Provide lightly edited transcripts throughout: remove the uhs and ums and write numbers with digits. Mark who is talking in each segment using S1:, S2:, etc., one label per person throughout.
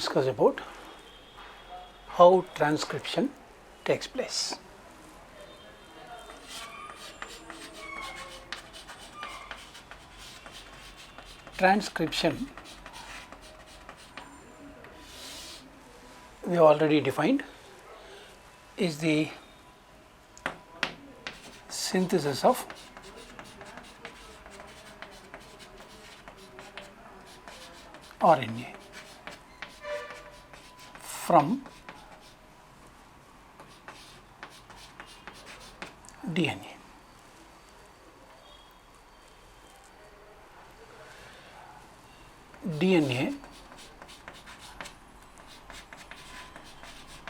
S1: discuss about how transcription takes place. Transcription we have already defined is the synthesis of RNA from DNA. DNA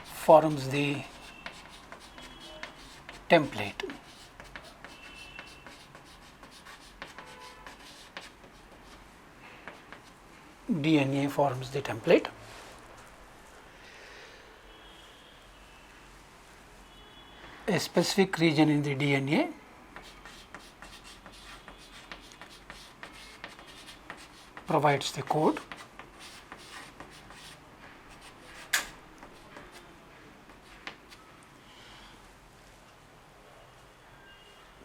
S1: forms the template. DNA forms the template. A specific region in the DNA provides the code.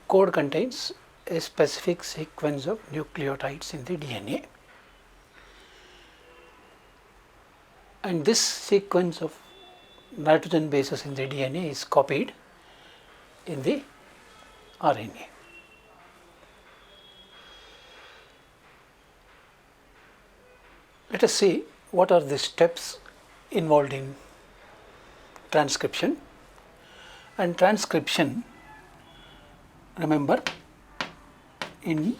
S1: Code contains a specific sequence of nucleotides in the DNA, and this sequence of nitrogen bases in the DNA is copied in the RNA. Let us see what are the steps involved in transcription. And transcription, remember, in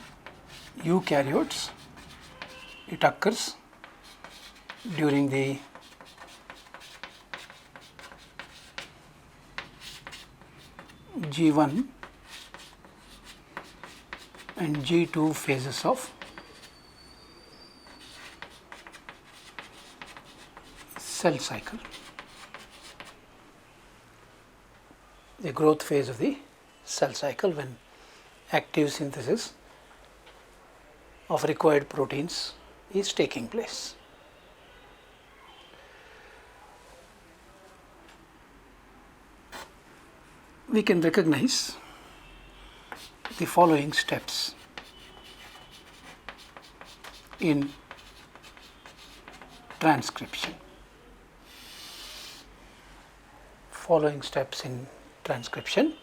S1: eukaryotes it occurs during the G1 and G2 phases of cell cycle, the growth phase of the cell cycle, when active synthesis of required proteins is taking place. We can recognize the following steps in transcription. Following steps in transcription.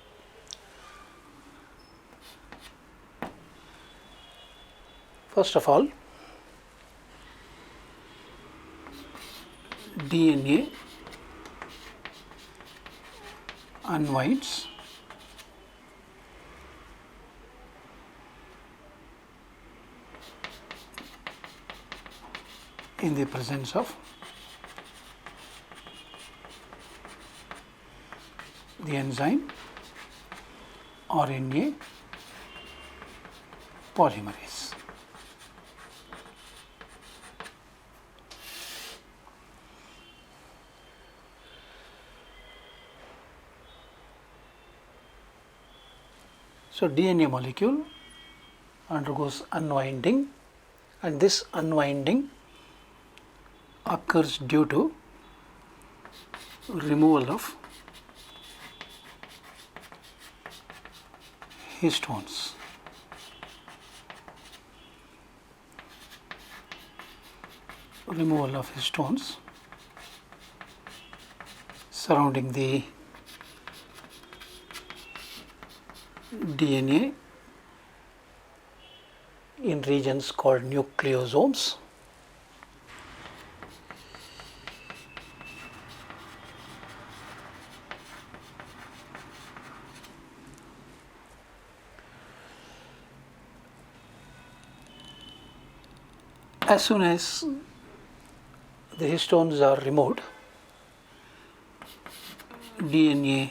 S1: First of all, DNA unwinds in the presence of the enzyme RNA polymerase. So DNA molecule undergoes unwinding, and this unwinding occurs due to removal of histones. Removal of histones surrounding the DNA in regions called nucleosomes. As soon as the histones are removed, DNA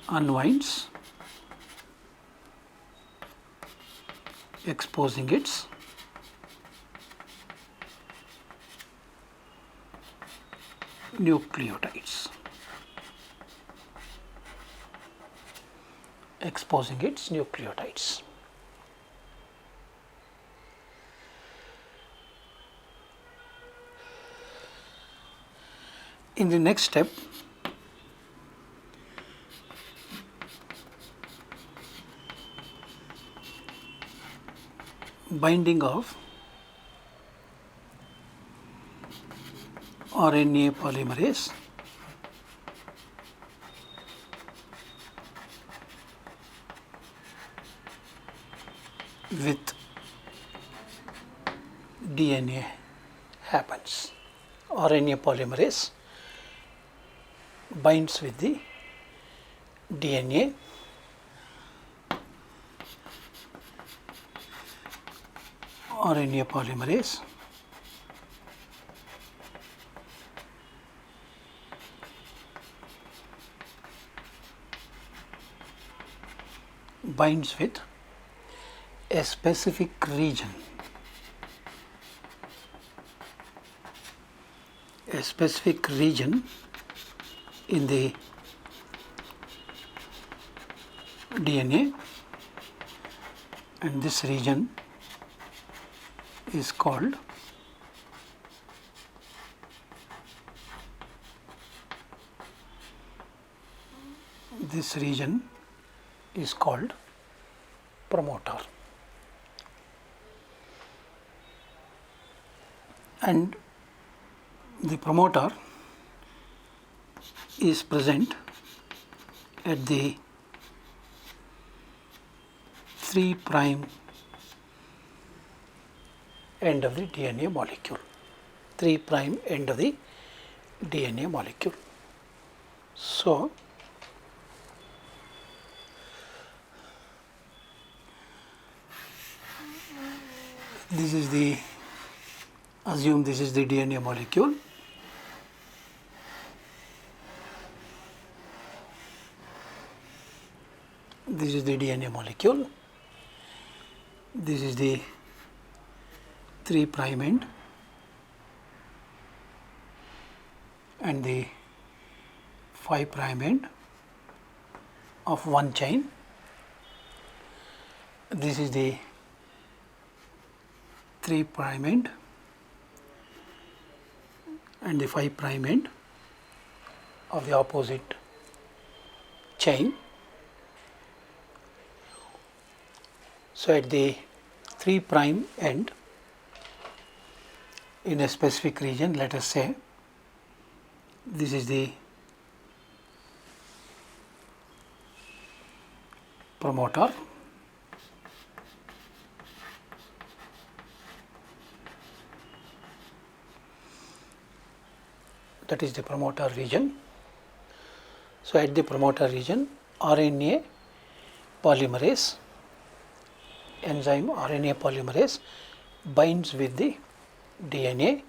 S1: unwinds, exposing its nucleotides. Exposing its nucleotides. In the next step, binding of RNA polymerase with DNA happens. RNA polymerase binds with the DNA RNA polymerase binds with a specific region in the DNA, and this region is called promoter, and the promoter is present at the 3' end of the DNA molecule. 3' end of the DNA molecule. So, assume this is the DNA molecule. This is the DNA molecule. This is the 3' end and the 5' end of one chain. This is the 3' end and the 5' end of the opposite chain. So, at the 3' end in a specific region, let us say this is the promoter, that is the promoter region. So, at the promoter region, RNA polymerase, enzyme RNA polymerase binds with the DNA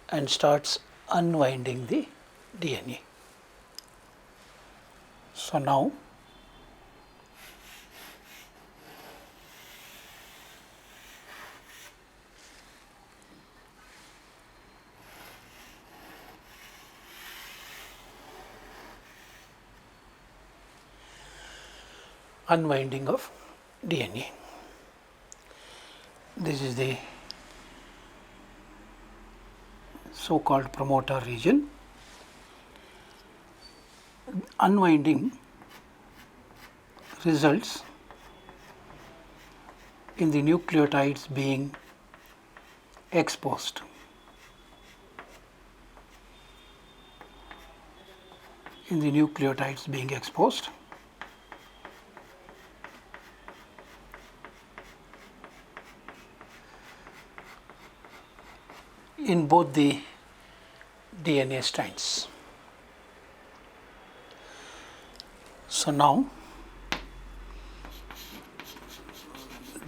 S1: and starts unwinding the DNA. So, now unwinding of DNA. This is the so-called promoter region. Unwinding results in the nucleotides being exposed. In the nucleotides being exposed. In both the DNA strands. So, now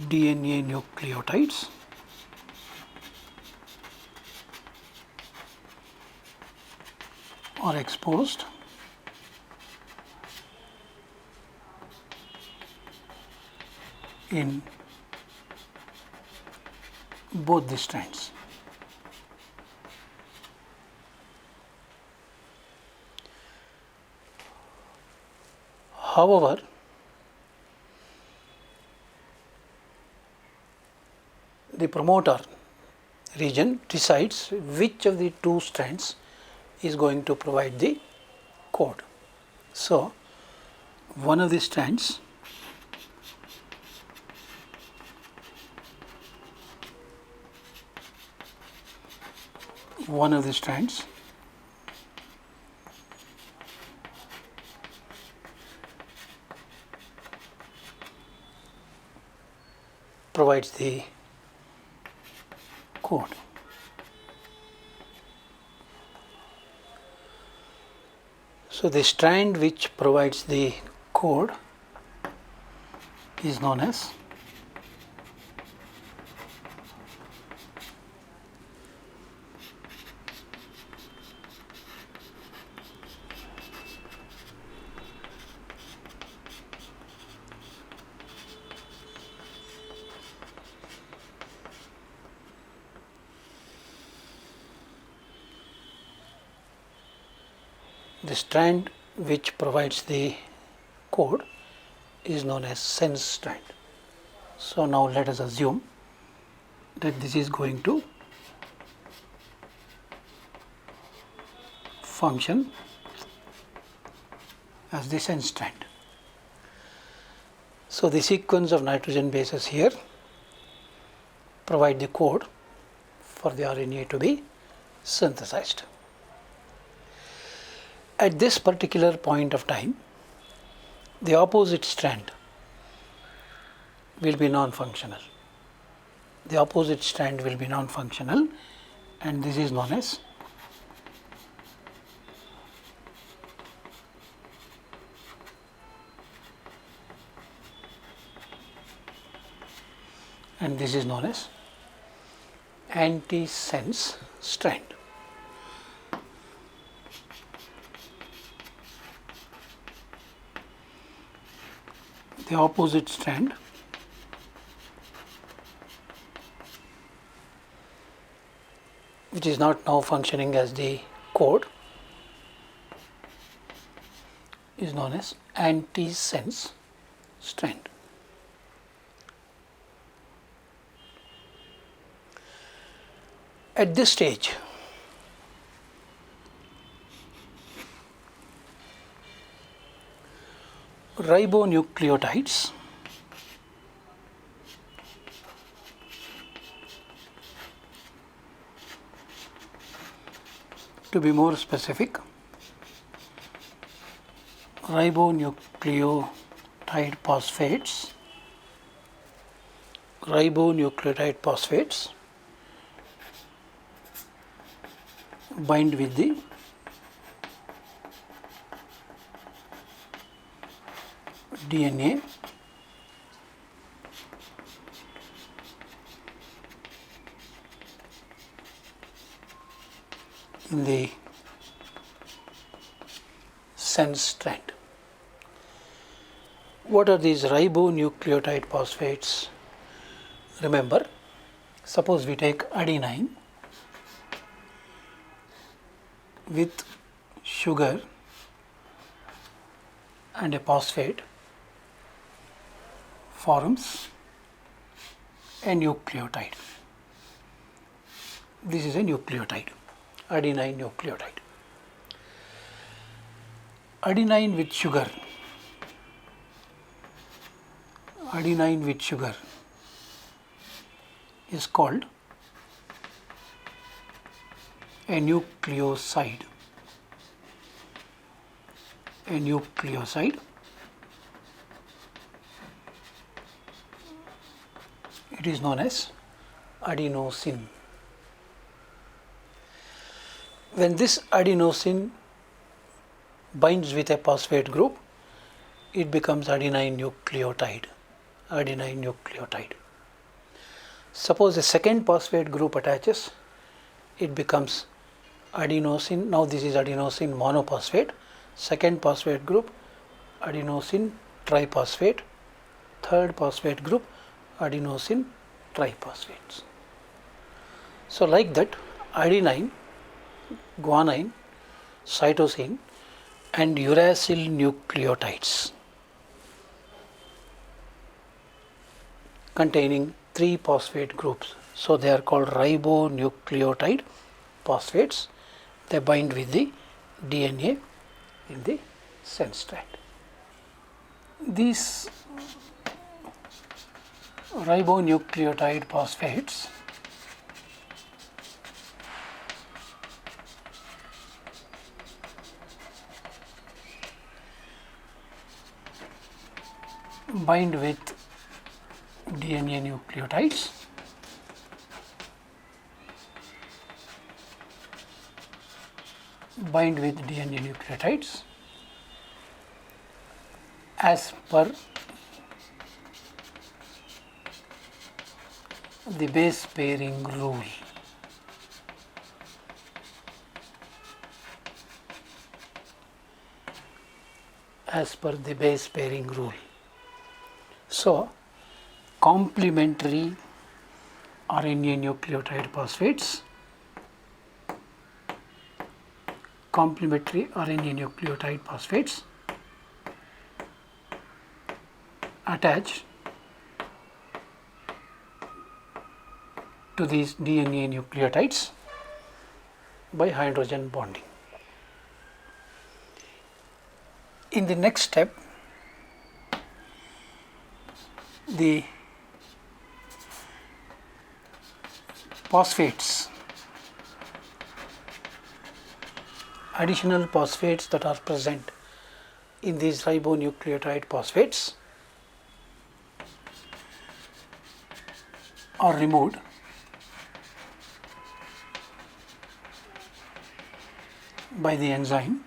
S1: DNA nucleotides are exposed in both the strands. However, the promoter region decides which of the two strands is going to provide the code. So one of the strands provides the code. So the strand which provides the code is known as code is known as sense strand. So now let us assume that this is going to function as the sense strand. So the sequence of nitrogen bases here provide the code for the RNA to be synthesized. At this particular point of time, the opposite strand will be non-functional. The opposite strand will be non-functional, and this is known as anti-sense strand. The opposite strand which is not now functioning as the code is known as anti-sense strand. At this stage, ribonucleotides to be more specific, ribonucleotide phosphates bind with the DNA in the sense strand. What are these ribonucleotide phosphates? Remember, suppose we take adenine with sugar and a phosphate forms a nucleotide. This is a nucleotide, adenine nucleotide. Adenine with sugar is called a nucleoside. It is known as adenosine. When this adenosine binds with a phosphate group, it becomes adenine nucleotide. Suppose a second phosphate group attaches, it becomes adenosine. Now this is adenosine monophosphate. Second phosphate group, adenosine triphosphate. Third phosphate group, adenosine triphosphates. So like that, adenine, guanine, cytosine and uracil nucleotides containing 3 phosphate groups. So they are called ribonucleotide phosphates they bind with the DNA in the sense strand. These ribonucleotide phosphates bind with DNA nucleotides as per the base pairing rule. As per the base pairing rule. So, complementary RNA nucleotide phosphates attach to these DNA nucleotides by hydrogen bonding. In the next step, the phosphates, additional phosphates that are present in these ribonucleotide phosphates are removed by the enzyme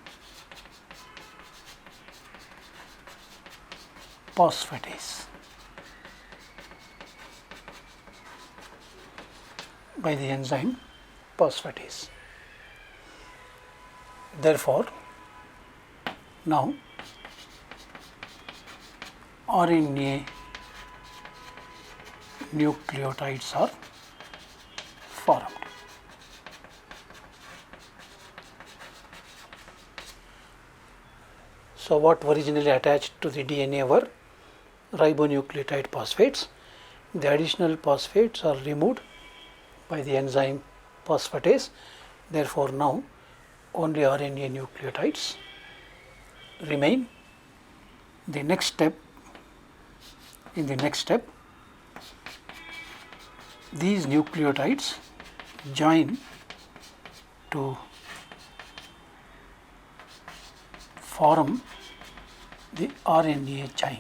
S1: phosphatase. Therefore, now RNA nucleotides are formed. So, what originally attached to the DNA were ribonucleotide phosphates. The additional phosphates are removed by the enzyme phosphatase. Therefore, now only RNA nucleotides remain. In the next step, these nucleotides join to form the RNA chain.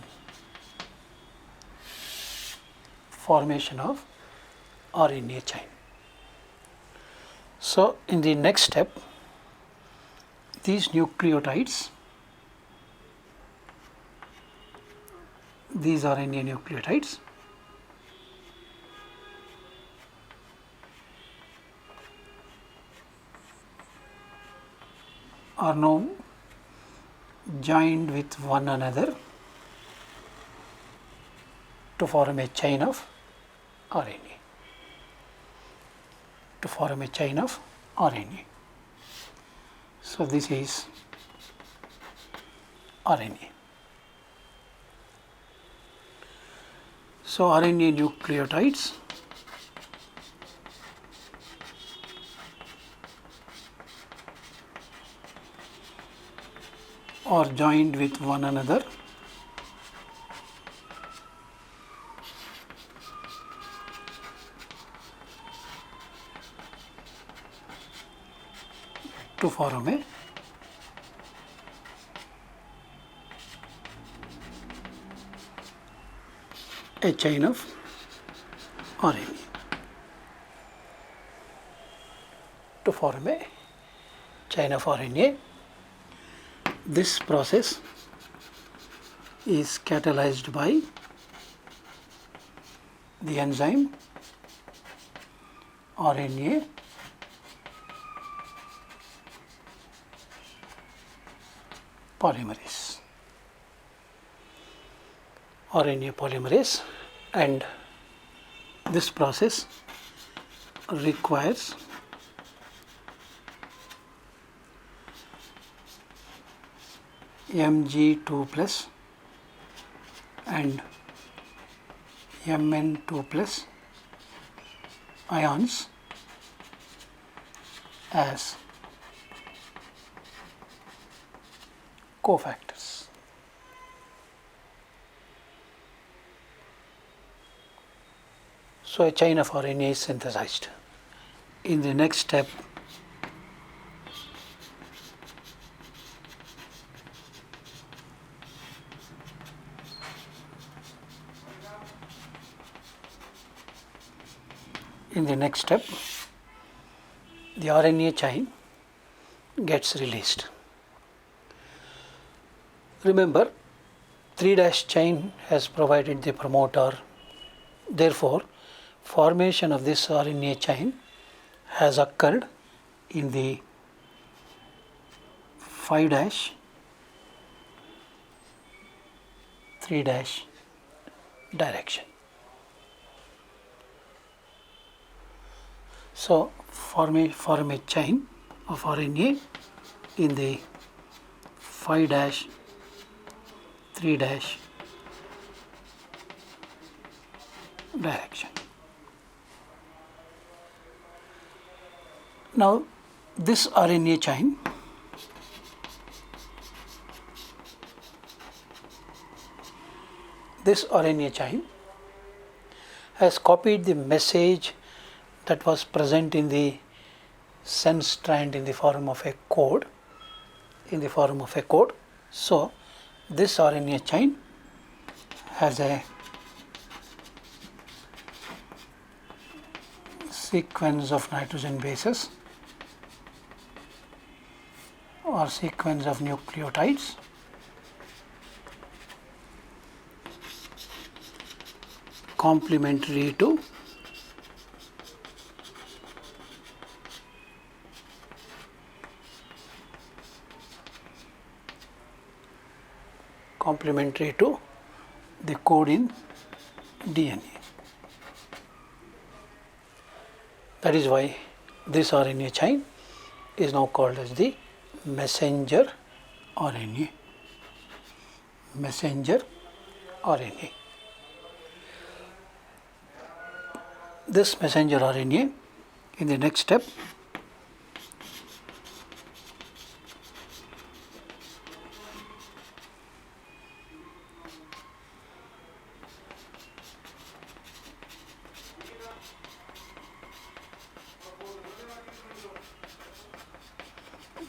S1: Formation of RNA chain. So, in the next step, these nucleotides, these RNA nucleotides are now joined with one another to form a chain of RNA. So, this is RNA. So, RNA nucleotides are joined with one another to form a chain of RNA. To form a chain of RNA, this process is catalyzed by the enzyme RNA polymerase. And this process requires Mg2 plus and Mn2 plus ions as cofactors. So a chain of RNA is synthesized. In the next step, the RNA chain gets released. Remember, 3' chain has provided the promoter. Therefore, formation of this RNA chain has occurred in the 5' 3' direction. So, form a chain of RNA in the 5' 3' direction. Now, this RNA chain has copied the message that was present in the sense strand in the form of a code. So, this RNA chain has a sequence of nitrogen bases or sequence of nucleotides complementary to the code in DNA. That is why this RNA chain is now called as the messenger RNA. This messenger RNA, in the next step,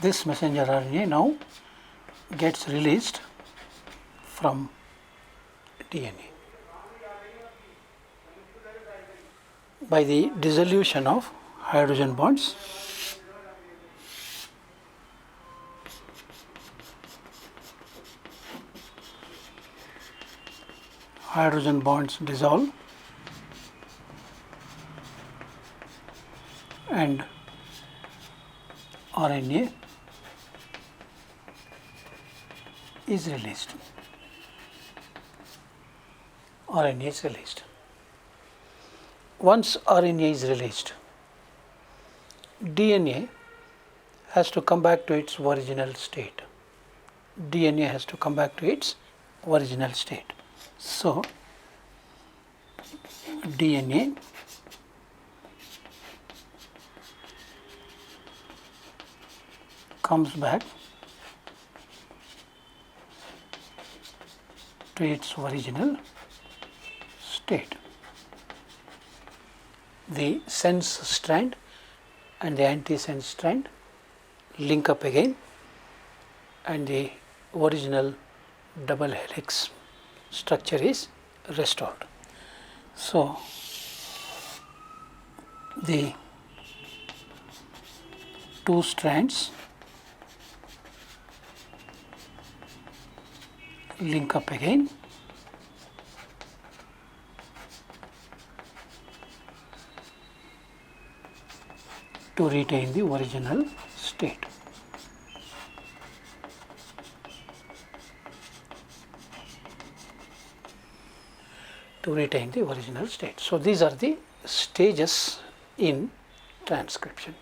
S1: this messenger RNA now gets released from DNA by the dissolution of hydrogen bonds. Hydrogen bonds dissolve and RNA is released. Once RNA is released, DNA has to come back to its original state. So, DNA comes back to its original state. The sense strand and the antisense strand link up again and the original double helix structure is restored. So, the two strands link up again to retain the original state. So, these are the stages in transcription.